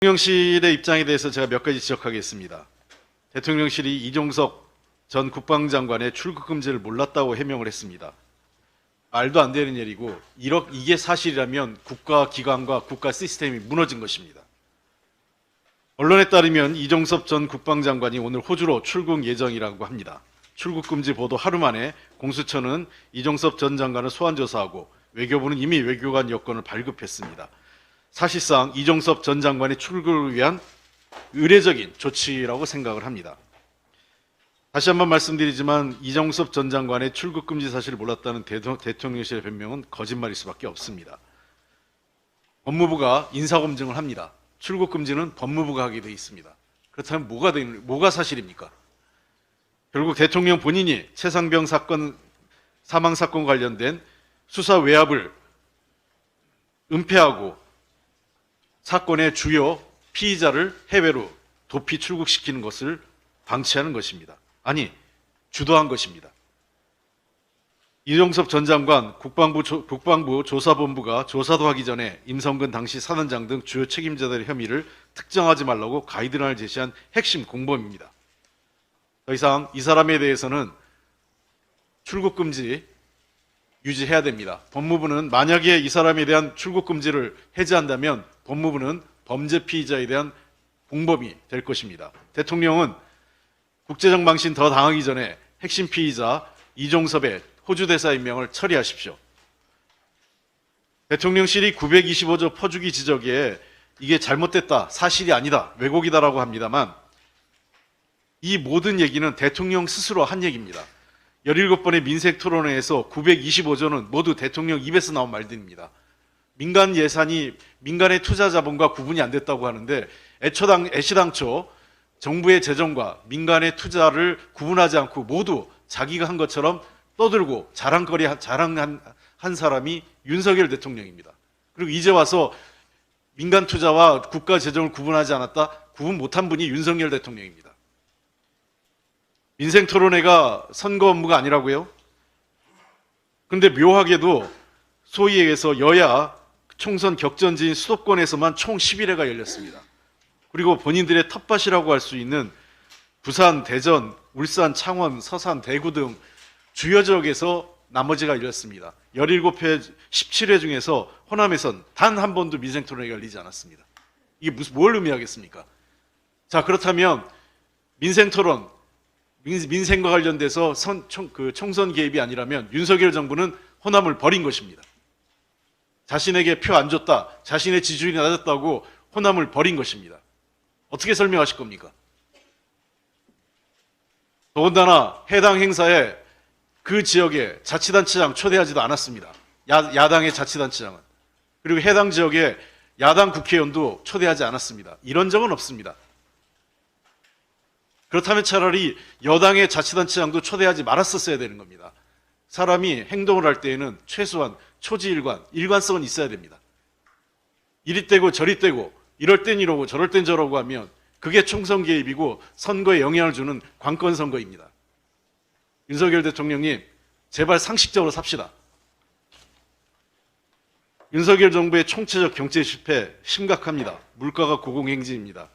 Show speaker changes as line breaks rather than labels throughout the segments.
대통령실의 입장에 대해서 제가 몇 가지 지적하겠습니다. 대통령실이 이종석 전 국방장관의 출국 금지를 몰랐다고 해명을 했습니다. 말도 안 되는 일이고 이게 사실이라면 국가기관과 국가 시스템이 무너진 것입니다. 언론에 따르면 이종섭 전 국방장관이 오늘 호주로 출국 예정이라고 합니다. 출국 금지 보도 하루 만에 공수처는 이종섭 전 장관을 소환 조사하고 외교부는 이미 외교관 여권을 발급했습니다. 사실상 이종섭 전 장관의 출국을 위한 의례적인 조치라고 생각을 합니다. 다시 한번 말씀드리지만 이종섭 전 장관의 출국 금지 사실을 몰랐다는 대통령실의 변명은 거짓말일 수밖에 없습니다. 법무부가 인사검증을 합니다. 출국 금지는 법무부가 하게 돼 있습니다. 그렇다면 뭐가 사실입니까? 결국 대통령 본인이 최상병 사건 사망 사건 관련된 수사 외압을 은폐하고 사건의 주요 피의자를 해외로 도피 출국시키는 것을 방치하는 것입니다. 아니, 주도한 것입니다. 이종섭 전 장관 국방부 조사본부가 조사도 하기 전에 임성근 당시 사단장 등 주요 책임자들의 혐의를 특정하지 말라고 가이드라인을 제시한 핵심 공범입니다. 더 이상 이 사람에 대해서는 출국 금지 유지해야 됩니다. 법무부는 만약에 이 사람에 대한 출국 금지를 해제한다면 법무부는 범죄 피의자에 대한 공범이 될 것입니다. 대통령은 국제적 망신 더 당하기 전에 핵심 피의자 이종섭의 호주 대사 임명을 처리하십시오. 대통령실이 925조 퍼주기 지적에 이게 잘못됐다, 사실이 아니다, 왜곡이다라고 합니다만 이 모든 얘기는 대통령 스스로 한 얘기입니다. 17번의 민생토론회에서 925조는 모두 대통령 입에서 나온 말들입니다. 민간 예산이 민간의 투자 자본과 구분이 안 됐다고 하는데 애시당초 정부의 재정과 민간의 투자를 구분하지 않고 모두 자기가 한 것처럼 떠들고 자랑한 사람이 윤석열 대통령입니다. 그리고 이제 와서 민간 투자와 국가 재정을 구분하지 않았다? 구분 못한 분이 윤석열 대통령입니다. 민생토론회가 선거 업무가 아니라고요? 그런데 묘하게도 소위 얘기해서 여야 총선 격전지인 수도권에서만 총 11회가 열렸습니다. 그리고 본인들의 텃밭이라고 할 수 있는 부산, 대전, 울산, 창원, 서산, 대구 등 주요 지역에서 나머지가 열렸습니다. 17회, 17회 중에서 호남에선 단 한 번도 민생토론회가 열리지 않았습니다. 이게 뭘 의미하겠습니까? 자, 그렇다면 민생토론, 민생과 관련돼서 총선 개입이 아니라면 윤석열 정부는 호남을 버린 것입니다. 자신에게 표 안 줬다, 자신의 지지율이 낮았다고 호남을 버린 것입니다. 어떻게 설명하실 겁니까? 더군다나 해당 행사에 그 지역에 자치단체장 초대하지도 않았습니다. 야당의 자치단체장은. 그리고 해당 지역에 야당 국회의원도 초대하지 않았습니다. 이런 적은 없습니다. 그렇다면 차라리 여당의 자치단체장도 초대하지 말았었어야 되는 겁니다. 사람이 행동을 할 때에는 최소한 초지일관, 일관성은 있어야 됩니다. 이리 떼고 저리 떼고 이럴 땐 이러고 저럴 땐 저러고 하면 그게 총선 개입이고 선거에 영향을 주는 관건 선거입니다. 윤석열 대통령님, 제발 상식적으로 삽시다. 윤석열 정부의 총체적 경제 실패 심각합니다. 물가가 고공행진입니다.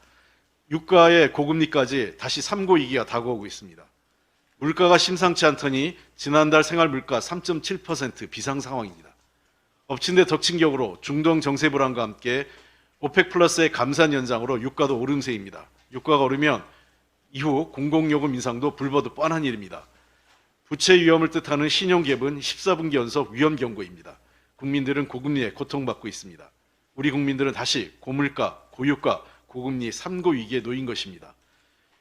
유가의 고금리까지 다시 3고 위기가 다가오고 있습니다. 물가가 심상치 않더니 지난달 생활물가 3.7% 비상 상황입니다. 엎친 데 덮친 격으로 중동 정세 불안과 함께 오펙 플러스의 감산 연장으로 유가도 오름세입니다. 유가가 오르면 이후 공공요금 인상도 불보듯 뻔한 일입니다. 부채 위험을 뜻하는 신용갭은 14분기 연속 위험 경고입니다. 국민들은 고금리에 고통받고 있습니다. 우리 국민들은 다시 고물가, 고유가, 고금리 3고 위기에 놓인 것입니다.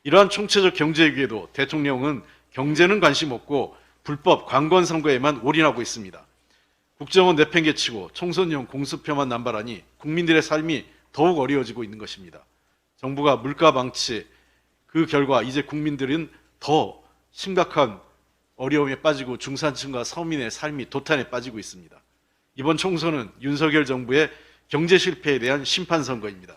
이러한 총체적 경제 위기에도 대통령은 경제는 관심 없고 불법 관건 선거에만 올인하고 있습니다. 국정원 내팽개치고 총선용 공수표만 남발하니 국민들의 삶이 더욱 어려워지고 있는 것입니다. 정부가 물가 방치, 그 결과 이제 국민들은 더 심각한 어려움에 빠지고 중산층과 서민의 삶이 도탄에 빠지고 있습니다. 이번 총선은 윤석열 정부의 경제 실패에 대한 심판 선거입니다.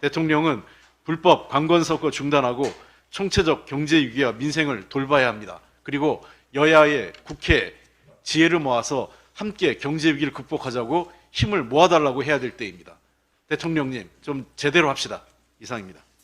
대통령은 불법 관건 선거 중단하고 총체적 경제 위기와 민생을 돌봐야 합니다. 그리고 여야의 국회 지혜를 모아서 함께 경제 위기를 극복하자고 힘을 모아달라고 해야 될 때입니다. 대통령님 좀 제대로 합시다. 이상입니다.